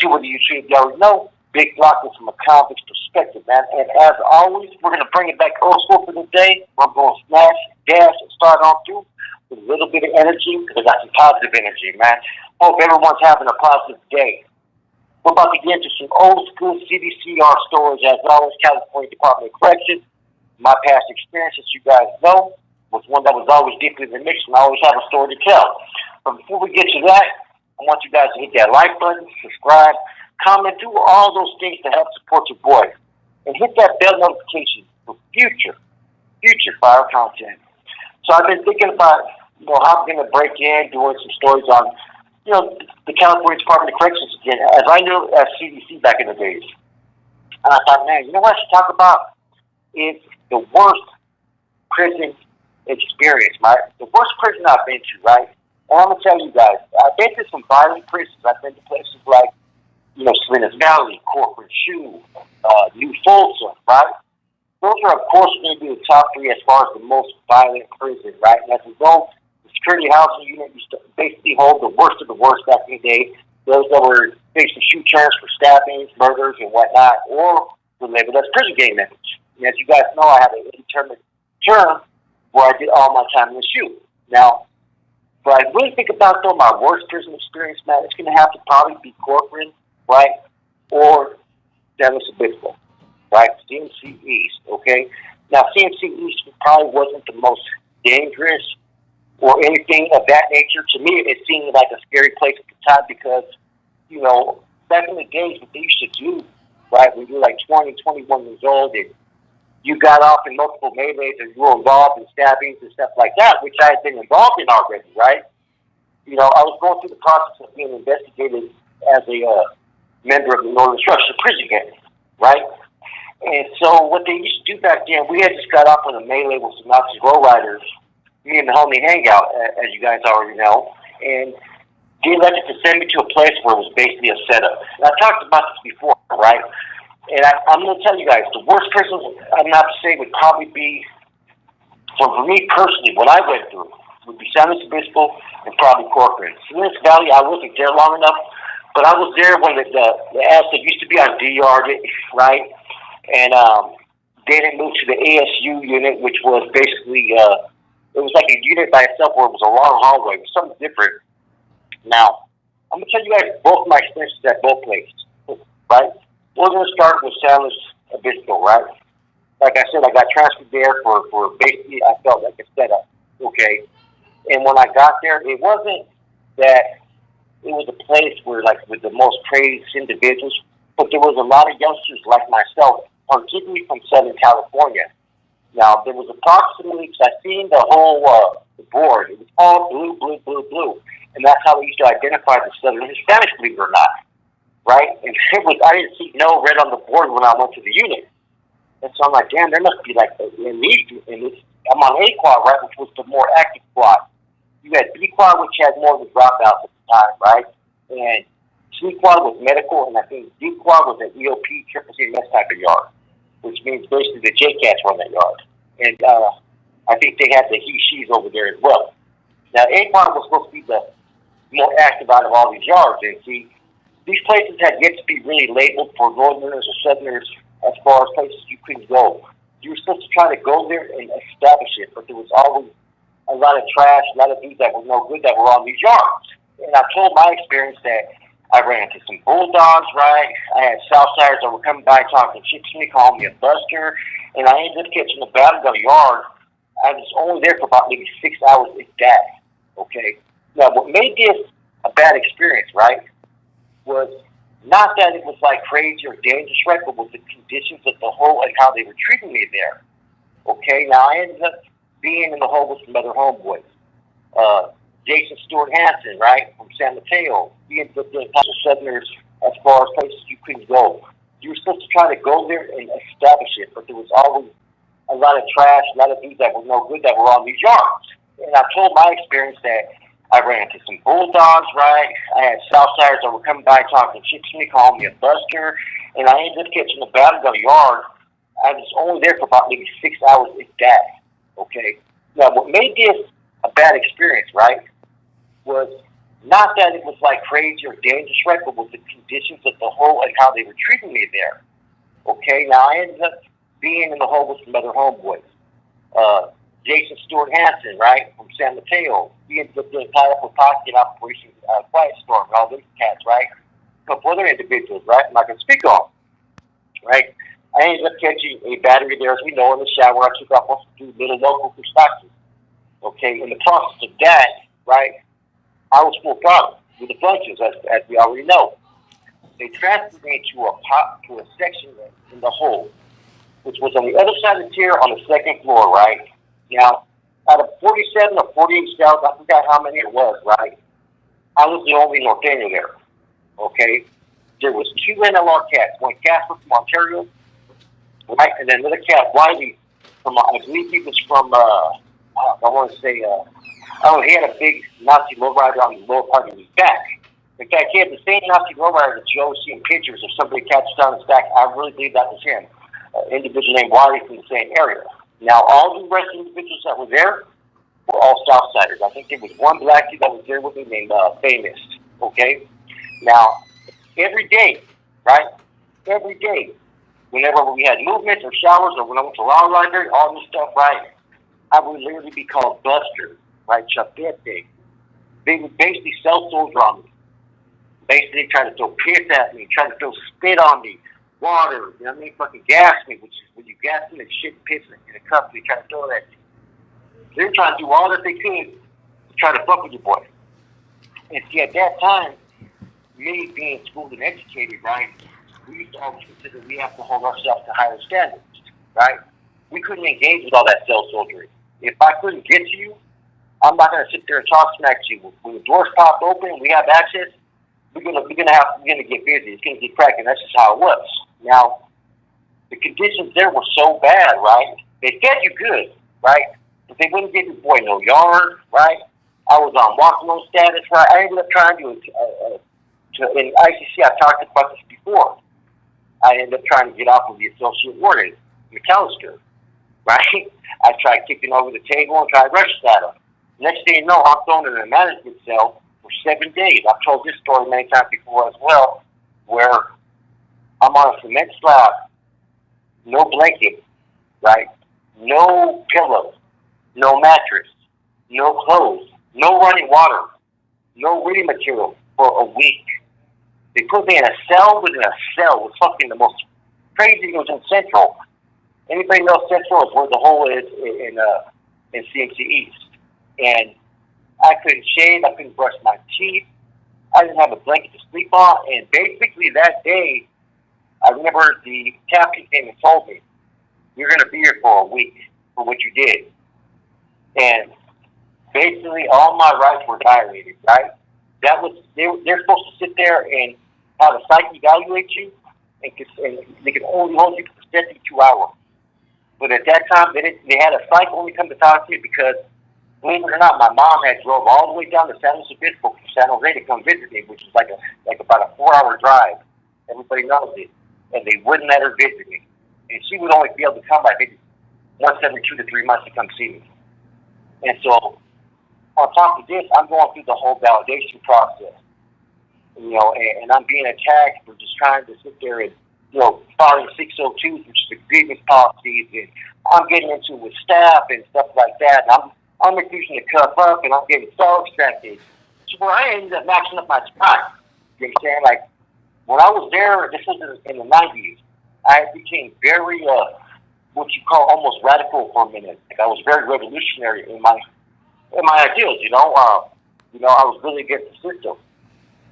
to whether you already know, Big Block is from a convict's perspective, man. And as always, we're going to bring it back old school for the day. I'm going to smash, dash, and start on through with a little bit of energy because I got some positive energy, man. Hope everyone's having a positive day. We're about to get into some old school CDCR stories, as always, California Department of Corrections. My past experience, as you guys know, was one that was always deeply in the mix, and I always have a story to tell. But before we get to that, I want you guys to hit that like button, subscribe, comment, do all those things to help support your boy. And hit that bell notification for future fire content. So I've been thinking about, how I'm going to break in, doing some stories on, the California Department of Corrections again, as I knew as CDC back in the days. And I thought, man, what I should talk about is the worst prison experience, right? The worst prison I've been to, right? And I'm going to tell you guys, I've been to some violent prisons. I've been to places like, Salinas Valley, Corcoran, New Folsom, right? Those are, of course, going to be the top three as far as the most violent prison, right? And as we go, the security housing unit used to basically hold the worst of the worst back in the day. Those that were facing shoot terms for stabbings, murders, and whatnot, or were labeled as prison gang members. And as you guys know, I have an indeterminate term where I did all my time in the shoot. Now, but I really think about, though, my worst prison experience, man, it's going to have to probably be Corcoran, right, or Obispo, right, CMC East, okay? Now, CMC East probably wasn't the most dangerous or anything of that nature. To me, it seemed like a scary place at the time because, back in the days, what they used to do, right, when you were like 20, 21 years old, and you got off in multiple melees and you were involved in stabbings and stuff like that, which I had been involved in already, right? I was going through the process of being investigated as a member of the Northern Structure Prison Gang, right? And so what they used to do back then, we had just got off on a melee with some Nazi lowriders, me and the homie Hangout, as you guys already know, and they elected to send me to a place where it was basically a setup. And I talked about this before, right? And I'm going to tell you guys, the worst prison, I'm not to say, would probably be, for me personally, what I went through would be San Luis Obispo and probably Corcoran. Salinas Valley, I wasn't there long enough, but I was there when the ass that used to be on DR, right? And then it moved to the ASU unit, which was basically, it was like a unit by itself where it was a long hallway. It was something different. Now, I'm going to tell you guys both my experiences at both places, right? We're going to start with San Luis Obispo, right? Like I said, I got transferred there for basically, I felt like a setup, okay? And when I got there, it wasn't that it was a place where, like, with the most praised individuals, but there was a lot of youngsters like myself, particularly from Southern California. Now, there was approximately, because I seen the whole the board, it was all blue, blue, blue, blue. And that's how we used to identify the Southern Hispanics, believe it or not. Right? And I didn't see no red on the board when I went to the unit. And so I'm like, damn, there must be like I'm on A quad, right, which was the more active quad. You had B quad, which had more of the dropouts at the time, right? And C quad was medical, and I think D quad was an EOP, triple CMS type of yard, which means basically the JCats run that yard. And I think they had the he-she's over there as well. Now, A quad was supposed to be the more active out of all these yards, and see, these places had yet to be really labeled for Northerners or Southerners as far as places you couldn't go. You were supposed to try to go there and establish it, but there was always a lot of trash, a lot of things that were no good that were on these yards. And I told my experience that I ran into some bulldogs, right? I had Southsiders that were coming by talking shit to me, calling me a buster, and I ended up catching a battle in the yard. I was only there for about maybe 6 hours if that, okay? Now, what made this a bad experience, right, was not that it was like crazy or dangerous, right, but was the conditions of the hole and how they were treating me there. Okay, now I ended up being in the hole with some other homeboys. Jason Stewart Hansen, right, from San Mateo. He ended up doing the Southerners as far as places you couldn't go. You were supposed to try to go there and establish it, but there was always a lot of trash, a lot of things that were no good that were on these yards. And I told my experience that I ran into some bulldogs, right? I had Southsiders that were coming by talking shit to me, calling me a buster, and I ended up catching a battle in the yard. I was only there for about maybe 6 hours if that, okay? Now, what made this a bad experience, right, was not that it was like crazy or dangerous, right, but was the conditions of the hole and how they were treating me there. Okay, now I ended up being in the hole with some other homeboys. Jason Stewart Hansen, right, from San Mateo. He ended up doing tied up with Pocket Operation Quiet Storm and all those cats, right? A couple other individuals, right? I'm not going to speak on, right? I ended up catching a battery there, as we know, in the shower. I took off on some little local perspectives. Okay, in the process of that, right, I was full throttle with the bunches, as we already know. They transferred me to a section in the hole, which was on the other side of the tier on the second floor, right? Now, out of 47 or 48 cells, I forgot how many it was, right? I was the only Norteño there, okay? There was 2 NLR cats, one Casper from Ontario, right, and then another cat, Wiley, from, I believe he was from, I want to say, he had a big Nazi lowrider on the lower part of his back. In fact, he had the same Nazi lowrider that you always see in pictures of somebody catches down his back. I really believe that was him, an individual named Wiley from the same area. Now, all the rest of the individuals that were there were all Southsiders. I think there was one blackie that was there with me named Famous, okay? Now, every day, right, every day, whenever we had movements or showers or when I went to law library, all this stuff, right, I would literally be called Buster, right, Chapete. They would basically self-soldier on me. Basically try to throw piss at me, try to throw spit on me, water, you know what I mean, fucking gas me, which is when you gas them and shit piss in a cup, they try to throw that. They're trying to do all that they could to try to fuck with your boy. And see, at that time, me being schooled and educated, right, we used to always consider we have to hold ourselves to higher standards, right? We couldn't engage with all that self-soldiering. If I couldn't get to you, I'm not going to sit there and talk smack to you. When the doors pop open, we have access, we're gonna get busy. It's gonna get cracking. That's just how it was. Now, the conditions there were so bad, right? They fed you good, right? But they wouldn't give your boy no yard, right? I was on walk-alone status, right? I ended up trying to in ICC, I talked about this before. I ended up trying to get off of the associate warden, McAllister, right? I tried kicking over the table and tried rushing at him. Next thing you know, I'm thrown in a management cell for 7 days. I've told this story many times before as well, where I'm on a cement slab, no blanket, right? No pillow, no mattress, no clothes, no running water, no reading material for a week. They put me in a cell within a cell. It was fucking the most crazy. It was in Central. Anybody know Central is where the hole is in CMC East. And I couldn't shave. I couldn't brush my teeth. I didn't have a blanket to sleep on. And basically that day, I remember the captain came and told me, "You're going to be here for a week for what you did." And basically all my rights were violated, right? That was they're supposed to sit there and have a psych evaluate you, and they can only hold you for 72 hours. But at that time, they had a psych only come to talk to you because, believe it or not, my mom had drove all the way down to San Obispo from San Jose to come visit me, which is like about a 4-hour drive. Everybody knows it, and they wouldn't let her visit me, and she would only be able to come by maybe once every 2 to 3 months to come see me. And so, on top of this, I'm going through the whole validation process, you know, and I'm being attacked for just trying to sit there and, you know, following 602s, which is the grievance policies, and I'm getting into it with staff and stuff like that, and I'm refusing to cuff up, and I'm getting so extracted. So where I ended up maxing up my time, you understand? Like, when I was there, this was in the 90s, I became very, what you call almost radical for a minute. Like, I was very revolutionary in my ideals, you know. I was really against the system.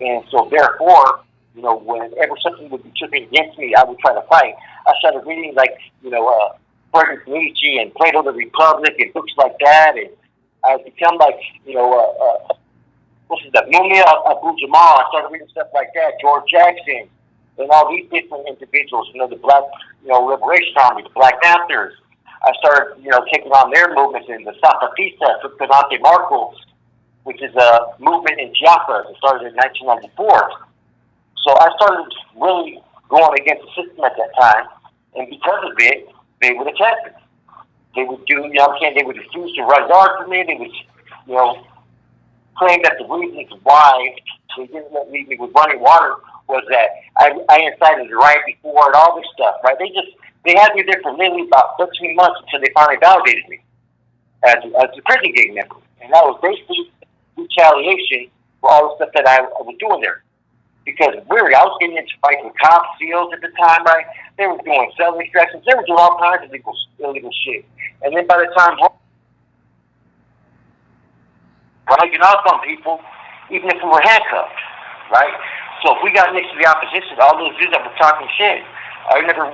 And so therefore, you know, whenever something would be taken against me, I would try to fight. I started reading, like, you know, Friedrich Nietzsche and Plato the Republic and books like that, and I become like, you know, what's that, Mumia Abu-Jamal. I started reading stuff like that, George Jackson, and all these different individuals, you know, the Black, you know, Liberation Army, the Black Panthers. I started, you know, taking on their movements in the Zapatistas with Penante Marcos, which is a movement in Chiapas. It started in 1994. So I started really going against the system at that time, and because of it, they would attack me. They would do, you know what I'm saying, they would refuse to rise art for me. They would, you know, claim that the reasons why they didn't let me with running water was that I incited the riot before and all this stuff, right? They had me there for literally about 13 months until they finally validated me as a prison gang member. And that was basically retaliation for all the stuff that I was doing there. Because really, I was getting into fights with cops, SEALs at the time, right? They were doing cell extractions. They were doing all kinds of illegal shit. And then by the time hiking off on people, even if we were handcuffed, right? So if we got next to the opposition, all those dudes that were talking shit, I remember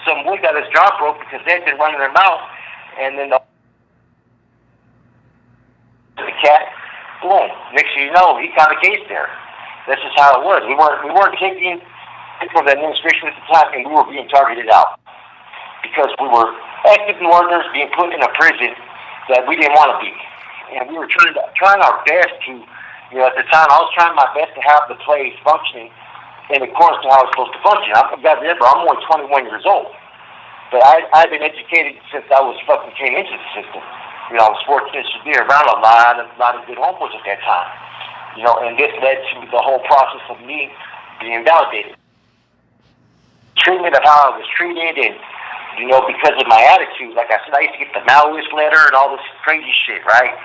some boy got his jaw broke because they had been running their mouth, and then the cat, boom, next thing you know, he got a case there. That's just how it was. We weren't taking from the administration at the time, and we were being targeted out because we were active Northerners being put in a prison that we didn't want to be, and we were trying our best to, at the time I was trying my best to have the place functioning in accordance to how it's supposed to function. Remember, I'm only 21 years old, but I've been educated since I was fucking came into the system. I was fortunate to be around a lot of good homeboys at that time. And this led to the whole process of me being validated. Treatment of how I was treated, and, because of my attitude, like I said, I used to get the Maoist letter and all this crazy shit, right?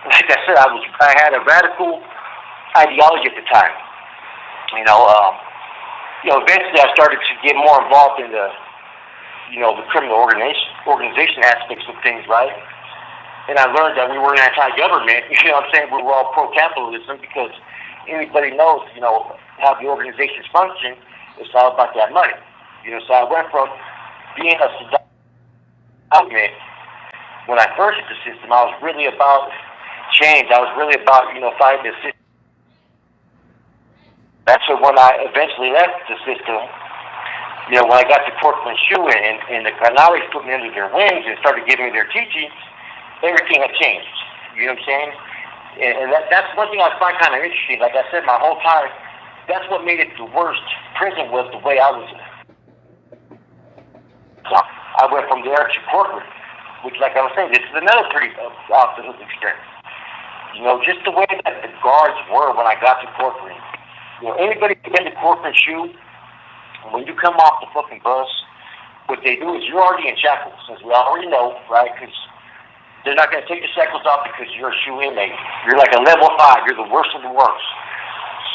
Like I said, I had a radical ideology at the time. Eventually I started to get more involved in the criminal organization aspects of things, right? And I learned that we weren't anti-government, we were all pro-capitalism, because anybody knows, how the organizations function, it's all about that money. So I went from being a government, when I first hit the system, I was really about change. I was really about, fighting the system. That's when I eventually left the system, when I got to Corcoran and the Canales put me under their wings and started giving me their teachings, everything had changed. You know what I'm saying? And that's one thing I find kind of interesting. Like I said, my whole time, that's what made it the worst prison was the way I was. So I went from there to Corcoran, which, like I was saying, this is another pretty off-the-hook experience. Just the way that the guards were when I got to Corcoran. Anybody who's been to Corcoran shoe, when you come off the fucking bus, what they do is you're already in shackles, as we already know, right? Because they're not going to take the shackles off because you're a shoe inmate. You're like a level 5. You're the worst of the worst.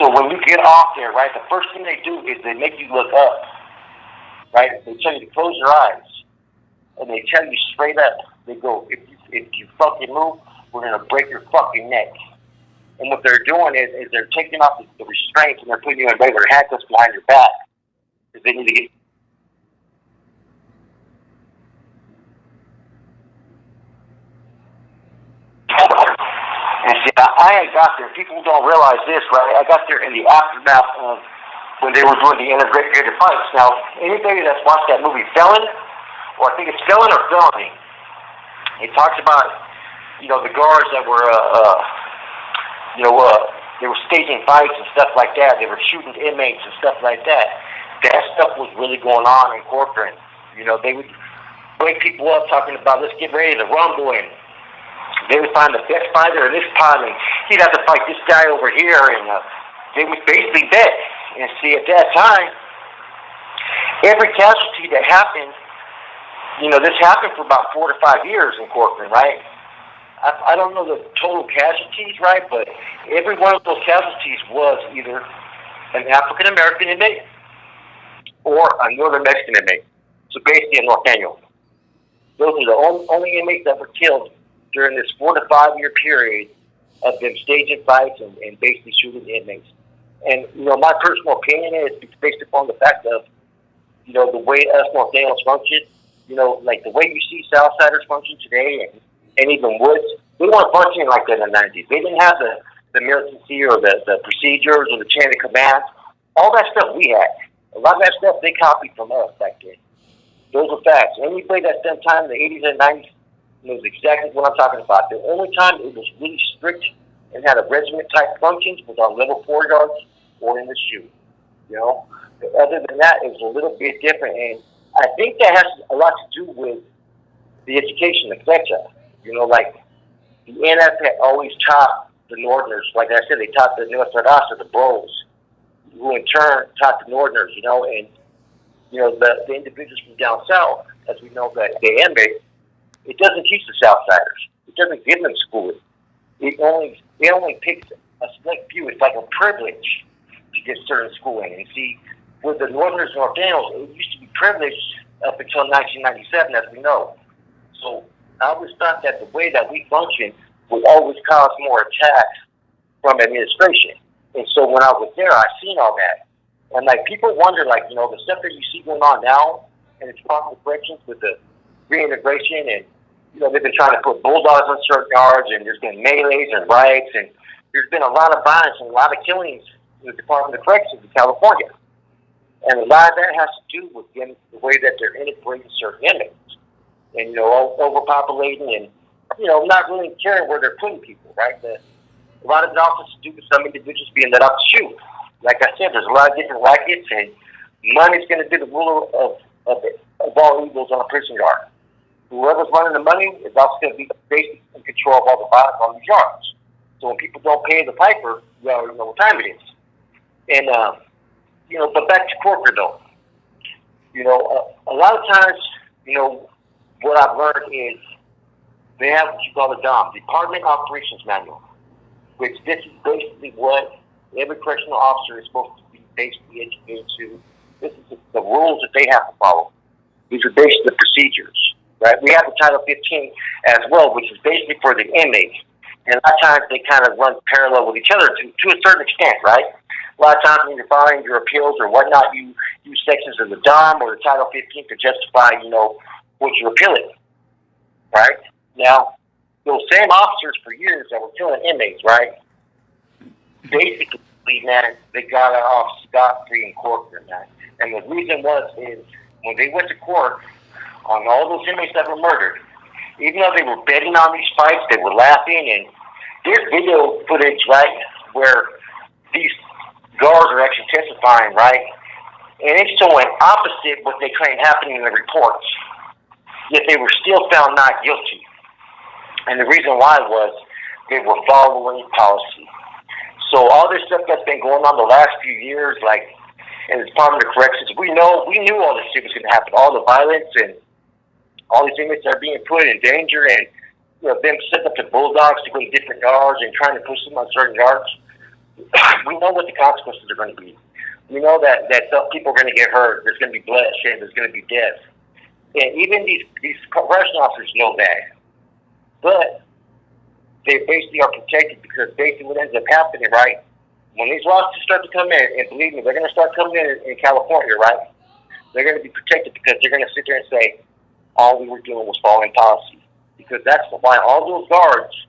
So when you get off there, right, the first thing they do is they make you look up, right? They tell you to close your eyes, and they tell you straight up. They go, if you fucking move, we're going to break your fucking neck. And what they're doing is they're taking off the restraints and they're putting you in regular handcuffs behind your back because they need to get. And see, I got there. People don't realize this, right? I got there in the aftermath of when they were doing the integrated fights. Now, anybody that's watched that movie Felon, or I think it's Felon or Felony, it talks about, the guards that were, they were staging fights and stuff like that. They were shooting inmates and stuff like that. That stuff was really going on in Corcoran. They would wake people up talking about, let's get ready to rumble, and they would find the best fighter in this pot, and he'd have to fight this guy over here, and they would basically bet. And see, at that time, every casualty that happened, this happened for about 4 to 5 years in Corcoran, right? I don't know the total casualties, right, but every one of those casualties was either an African-American inmate or a Northern Mexican inmate. So basically a Norteño. Those are the only inmates that were killed during this 4 to 5 year period of them staging fights and basically shooting inmates. And, my personal opinion is based upon the fact of, the way us Norteños function, like the way you see Southsiders function today and even Woods, they weren't functioning like that in the 90s. They didn't have the militancy or the procedures or the chain of command. All that stuff we had. A lot of that stuff they copied from us back then. Those are facts. Anybody that spent time in the 80s and 90s knows exactly what I'm talking about. The only time it was really strict and had a regiment-type functions was on level 4 yards or in the shoe. But other than that, it was a little bit different. And I think that has a lot to do with the education, etc. Like the NF had always taught the Northerners, like I said, they taught the North Raza, the bros, who in turn taught the Northerners, and, the individuals from down south, as we know that they inmate, it doesn't teach the Southsiders. It doesn't give them schooling. It only picks a select few. It's like a privilege to get certain schooling. And see, with the Northerners and Northernals, it used to be privileged up until 1997, as we know. So I always thought that the way that we function would always cause more attacks from administration. And so when I was there, I seen all that. And like people wonder, like, the stuff that you see going on now in the Department of Corrections with the reintegration, and they've been trying to put bulldogs on certain yards, and there's been melees and riots, and there's been a lot of violence and a lot of killings in the Department of Corrections in California. And a lot of that has to do with the way that they're integrating certain inmates, and overpopulating, and not really caring where they're putting people. Right? A lot of it also has to do with some individuals being let out to shoot. Like I said, there's a lot of different rackets, and money's going to be the ruler of all evils on a prison yard. Whoever's running the money is also going to be basically in control of all the violence on these yards. So when people don't pay the piper, you already know what time it is. And, but back to corporate though. A lot of times, what I've learned is they have what you call the DOM, Department Operations Manual, which this is basically what every correctional officer is supposed to be basically educated to. This is the rules that they have to follow. These are basically the procedures, right? We have the Title 15 as well, which is basically for the inmates. And a lot of times they kind of run parallel with each other to a certain extent, right? A lot of times when you're filing your appeals or whatnot, you use sections of the DOM or the Title 15 to justify, what you're appealing, right? Now, those same officers for years that were killing inmates, right? Basically, man, they got off scot-free in Corcoran, man. And the reason is when they went to court on all those inmates that were murdered, even though they were betting on these fights, they were laughing, and there's video footage, right, where these guards are actually testifying, right, and it's showing opposite what they claim happening in the reports, yet they were still found not guilty. And the reason why was they were following policy. So all this stuff that's been going on the last few years, like in the Department of Corrections, we knew all this shit was going to happen. All the violence and all these inmates are being put in danger, and them setting up the bulldogs to go to different yards and trying to push them on certain yards. We know what the consequences are going to be. We know that some people are going to get hurt. There's going to be bloodshed. There's going to be death. And even these correctional officers know that. But they basically are protected because basically what ends up happening, right, when these lawsuits start to come in, and believe me, they're going to start coming in California, right, they're going to be protected because they're going to sit there and say, all we were doing was following policy. Because that's why all those guards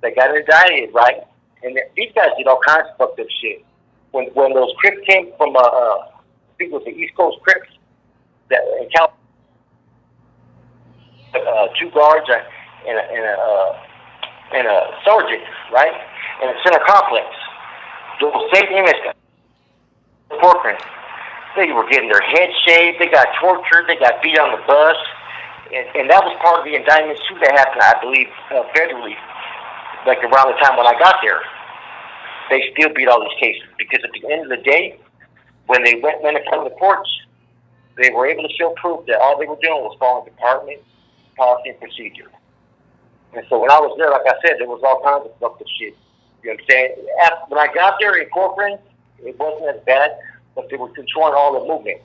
that got indicted, right, and these guys did all kinds of fucked up shit. When those Crips came from, I think it was the East Coast Crips, that in California, 2 guards and a sergeant, right, in a center complex. Those same inmates, Corcoran, they were getting their heads shaved, they got tortured, they got beat on the bus, and that was part of the indictments too that happened, I believe, federally, like around the time when I got there. They still beat all these cases because at the end of the day, when they went in front of the courts, they were able to show proof that all they were doing was following department policy and procedure. And so when I was there, like I said, there was all kinds of fucked up shit. You know what I'm saying? When I got there in Corcoran, it wasn't as bad, but they were controlling all the movements.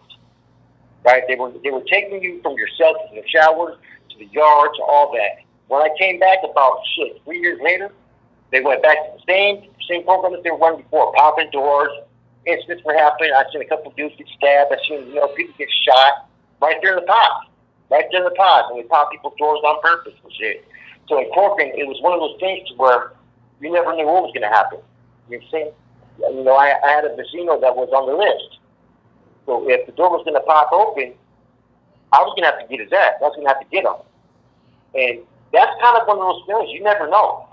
Right? They were taking you from your cell to the showers, to the yard, to all that. When I came back about 3 years later, they went back to the same program that they were running before, popping doors. Incidents were happening. I seen a couple of dudes get stabbed. I seen people get shot right there in the pod. Right there in the pod. And they pop people's doors on purpose and shit. So in Corcoran, it was one of those things where you never knew what was going to happen. You know what I'm saying? I had a vecino that was on the list. So if the door was going to pop open, I was going to have to get his ass. I was going to have to get him. And that's kind of one of those things you never know.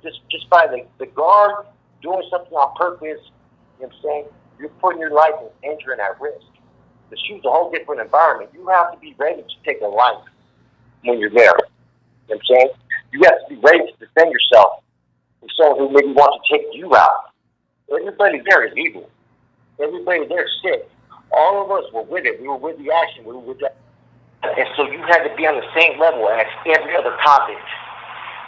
Just by the guard doing something on purpose, you know what I'm saying? You're putting your life in danger and at risk. The shoot's a whole different environment. You have to be ready to take a life when you're there. You know what I'm saying? You have to be ready to defend yourself from someone who maybe wants to take you out. Everybody there is evil. Everybody there sick. All of us were with it. We were with the action. We were with that. And so you had to be on the same level as every other convict.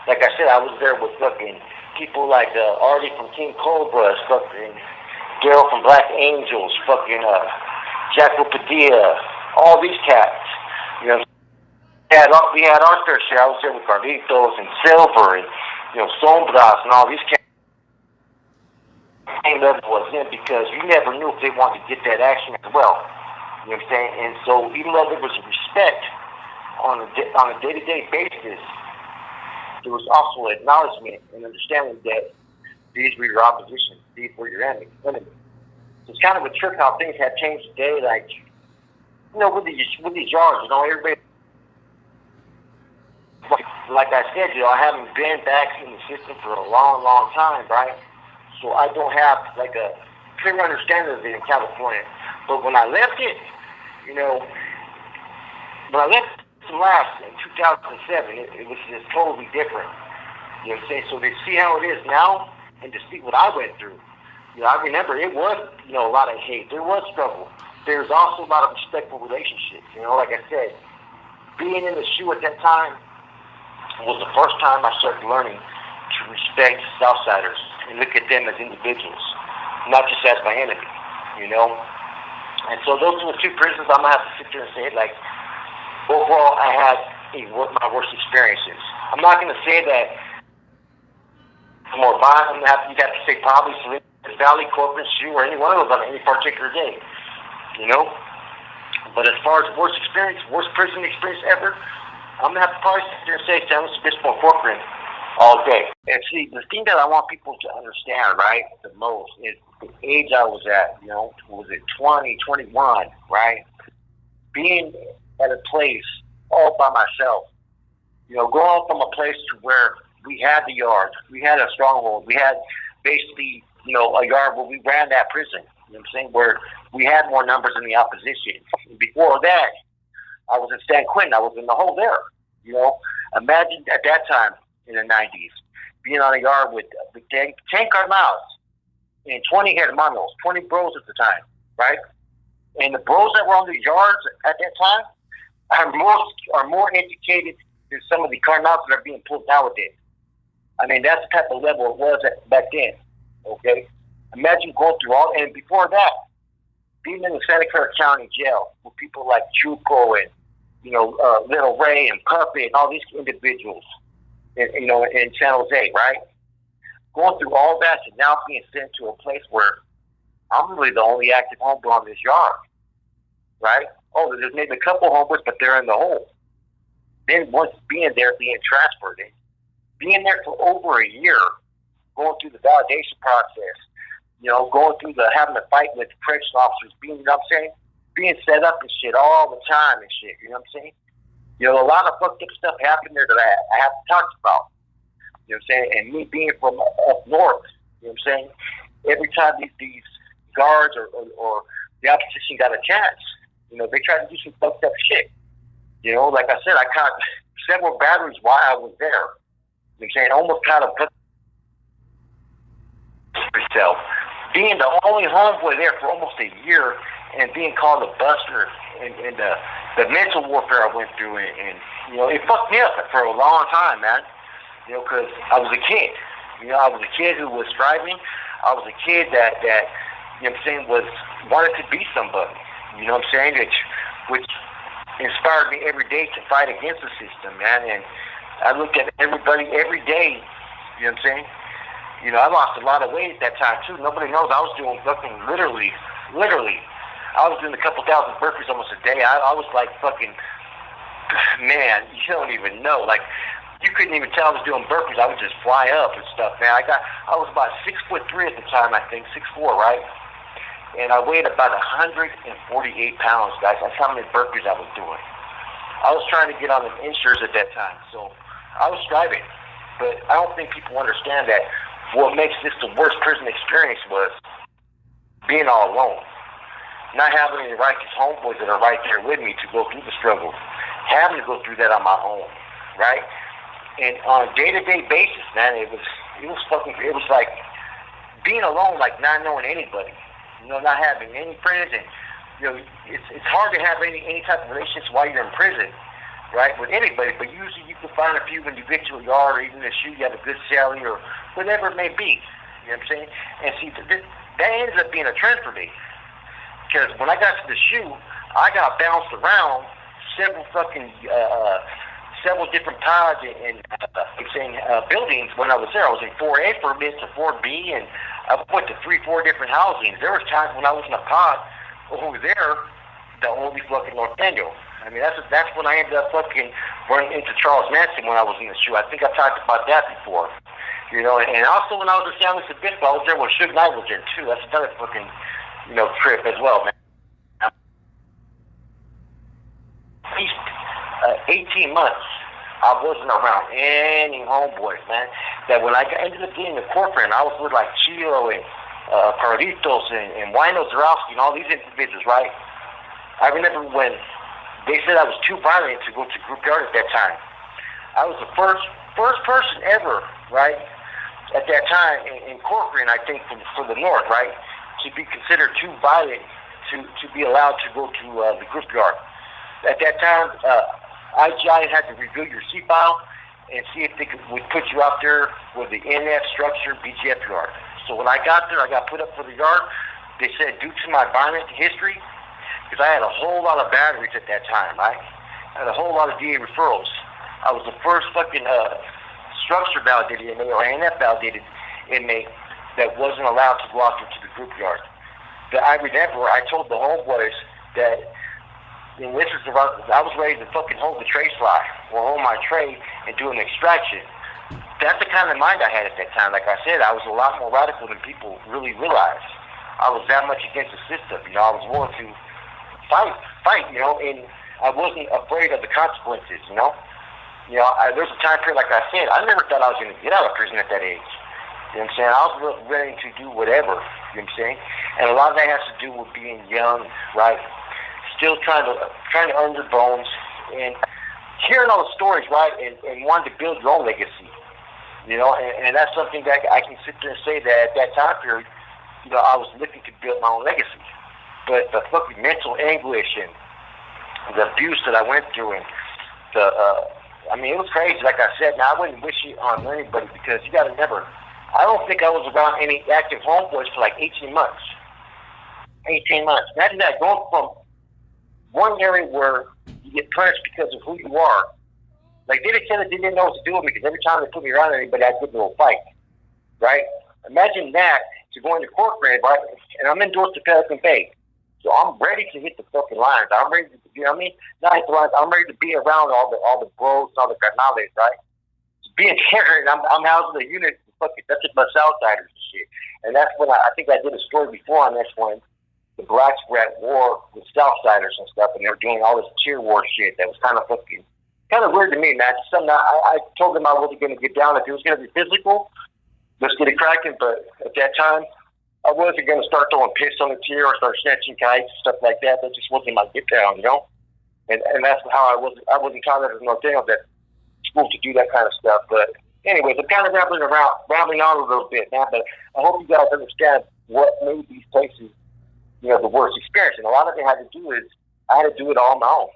Like I said, I was there with fucking people like Artie from King Cobra's, fucking Daryl from Black Angels, fucking Jaco Padilla, all these cats. You know, we had our fair share. I was there with Carlitos and Silver and, you know, Sombras and all these cats. Same level was in because you never knew if they wanted to get that action as well. You know what I'm saying? And so even though there was respect on a day-to-day basis, there was also acknowledgement and understanding that these were your opposition, these were your enemy. So it's kind of a trip how things have changed today. Like, you know, with these yards, you know, everybody. Like I said, you know, I haven't been back in the system for a long, long time, right? So I don't have like a clear understanding of it in California. But when I left it, you know, when I left from last in 2007, it was just totally different. You know what I'm saying? So to see how it is now and to see what I went through, you know, I remember it was, you know, a lot of hate. There was struggle. There's also a lot of respectful relationships. You know, like I said, being in the shoe at that time was the first time I started learning to respect Southsiders and look at them as individuals, not just as my enemy, you know? And so those are the two prisons I'm going to have to sit there and say, like, overall, I had my worst experiences. I'm not going to say that more violent. You'd have to say probably Salinas Valley, Corcoran, Shoe, or any one of those on any particular day, you know? But as far as worst prison experience ever, I'm going to have to probably sit there and say San Luis Obispo and Corcoran all day. And see, the thing that I want people to understand, right, the most is the age I was at, you know, was it 20, 21, right? Being at a place all by myself, you know, going from a place to where we had the yard, we had a stronghold, we had basically, you know, a yard where we ran that prison, you know what I'm saying, where we had more numbers than the opposition. And before that, I was in San Quentin, I was in the hole there, you know. Imagine at that time, in the 90s, being on a yard with 10 carnals and 20 hermanos, 20 bros at the time, right? And the bros that were on the yards at that time are more educated than some of the carnals that are being pulled nowadays. I mean, that's the type of level it was back then, okay? Imagine going through all, and before that, being in the Santa Clara County jail with people like Chuco and, you know, Little Ray and Puppet and all these individuals, you know, in San Jose, right? Going through all that and now being sent to a place where I'm really the only active homeboy on this yard, right? Oh, there's maybe a couple homeboys, but they're in the hole. Then once being there, being transferred, and being there for over a year, going through the validation process, you know, going through having to fight with correctional officers, being, you know what I'm saying? Being set up and shit all the time and shit, you know what I'm saying? You know, a lot of fucked up stuff happened there that I haven't talked about. You know what I'm saying? And me being from up north, you know what I'm saying? Every time these guards or the opposition got a chance, you know, they tried to do some fucked up shit. You know, like I said, I caught several batteries while I was there. You know what I'm saying? Almost kind of put myself. Being the only homeboy there for almost a year and being called a buster and the mental warfare I went through and you know, it fucked me up for a long time, man. You know, because I was a kid. You know, I was a kid who was striving. I was a kid that you know what I'm saying, wanted to be somebody. You know what I'm saying? Which inspired me every day to fight against the system, man. And I looked at everybody every day. You know what I'm saying? You know, I lost a lot of weight at that time too. Nobody knows I was doing fucking literally. I was doing a couple thousand burpees almost a day. I was like fucking, man, you don't even know. Like, you couldn't even tell I was doing burpees. I would just fly up and stuff, man. I was about 6'3" at the time, I think, 6'4", right? And I weighed about 148 pounds, guys. That's how many burpees I was doing. I was trying to get on the insurers at that time, so I was striving. But I don't think people understand that what makes this the worst prison experience was being all alone. Not having any righteous homeboys that are right there with me to go through the struggle. Having to go through that on my own, right? And on a day-to-day basis, man, it was like being alone, like not knowing anybody. You not having any friends, and it's hard to have any type of relationships while you're in prison, right? With anybody, but usually you can find a few when you get to a yard, or even a shoe, you have a good celly, or whatever it may be. You know what I'm saying? And see, that ends up being a trend for me, because when I got to the shoe, I got bounced around several different pods and buildings when I was there. I was in 4A for a bit to 4B, and I went to 3-4 different housings. There was times when I was in a pod over there that only fucking North Daniel. I mean, that's when I ended up fucking running into Charles Manson when I was in the shoe. I think I've talked about that before. And also when I was in San Luis Obispo, I was there when Suge Knight was there too. That's another fucking, trip as well, man. At least 18 months, I wasn't around any homeboys, man. That when I ended up getting to Corcoran, I was with like Chilo and Carlitos and Wino Zarowski and all these individuals, right? I remember when they said I was too violent to go to group yard at that time. I was the first person ever, right, at that time in Corcoran, I think, for the North, right, to be considered too violent to be allowed to go to the group yard. At that time, IGI had to review your C-file and see if they would put you out there with the NF structure BGF yard. So when I got there, I got put up for the yard. They said due to my violent history, because I had a whole lot of batteries at that time, right? I had a whole lot of DA referrals. I was the first fucking structure validated inmate or NF validated inmate that wasn't allowed to go out there to the group yard. But I remember I told the homeboys that I was ready to fucking hold the tray fly or hold my tray and do an extraction. That's the kind of mind I had at that time. Like I said, I was a lot more radical than people really realize. I was that much against the system. I was willing to fight, and I wasn't afraid of the consequences, there's a time period, like I said, I never thought I was going to get out of prison at that age. You know what I'm saying? I was ready to do whatever, you know what I'm saying? And a lot of that has to do with being young, right? Still trying to earn your bones and hearing all the stories, right? And wanting to build your own legacy, and that's something that I can sit there and say that at that time period, I was looking to build my own legacy. But the fucking mental anguish and the abuse that I went through and it was crazy. Like I said, now I wouldn't wish it on anybody because you got to remember, I don't think I was around any active homeboys for like 18 months. 18 months. Imagine that, going from one area where you get punished because of who you are. Like, they didn't know what to do with me because every time they put me around anybody, I'd get into a fight, right? Imagine that, to going to Corcoran, right? And I'm endorsed to Pelican Bay. So I'm ready to hit the fucking lines. I'm ready to, not hit the lines. I'm ready to be around all the bros, all the carnales, right? Being there, and I'm housing a unit, fucking, that's just my Southsiders and shit. And that's when I think I did a story before on this one. The blacks were at war with Southsiders and stuff, and they were doing all this cheer war shit that was kind of weird to me, man. It's something I told them I wasn't going to get down. If it was going to be physical, let's get it cracking. But at that time, I wasn't going to start throwing piss on the tier or start snatching kites and stuff like that. That just wasn't my get down, And that's how I wasn't taught as North Daniel that school to do that kind of stuff. But anyways, I'm kind of rambling on a little bit, man. But I hope you guys understand what made these places, the worst experience. And a lot of it had to do is I had to do it all on my own.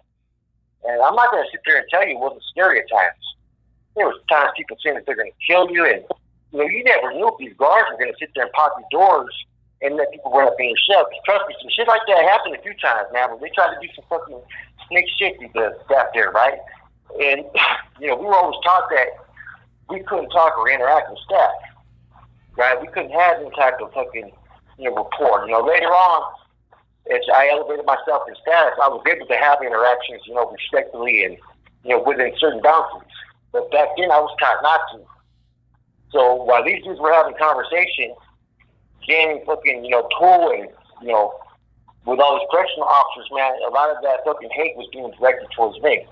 And I'm not going to sit there and tell you it wasn't scary at times. There was times people saying that they're going to kill you, and you never knew if these guards were going to sit there and pop your doors and let people run up in your cell. Trust me, some shit like that happened a few times, man. But they tried to do some fucking snake shit to the staff there, right? And we were always taught that we couldn't talk or interact with staff, right? We couldn't have any type of fucking rapport. Later on, as I elevated myself in status, I was able to have interactions, respectfully and within certain boundaries. But back then, I was taught not to. So while these dudes were having conversation, gaining fucking, pool and, with all these correctional officers, man, a lot of that fucking hate was being directed towards me.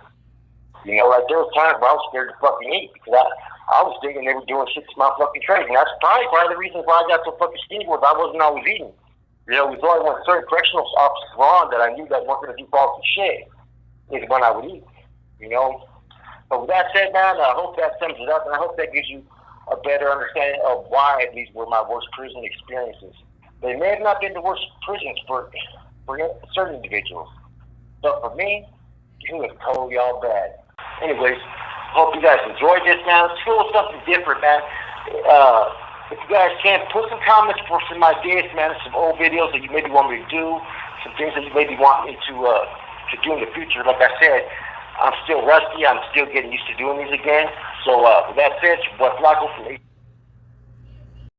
Like there was times where I was scared to fucking eat because I was thinking they were doing shit to my fucking trade. And that's probably part of the reasons why I got so fucking skinny was I wasn't always eating. It was only when certain correctional officers were on that I knew that weren't going to do faulty shit is when I would eat, But with that said, man, I hope that sums it up, and I hope that gives you a better understanding of why these were my worst prison experiences. They may have not been the worst prisons for certain individuals, but for me, it was totally all bad. Anyways, hope you guys enjoyed this, man. Let's go with something different, man. If you guys can, put some comments for some ideas, man, some old videos that you maybe want me to do, some things that you maybe want me to do in the future. Like I said, I'm still rusty. I'm still getting used to doing these again. So with that said, it's your boy Flaco from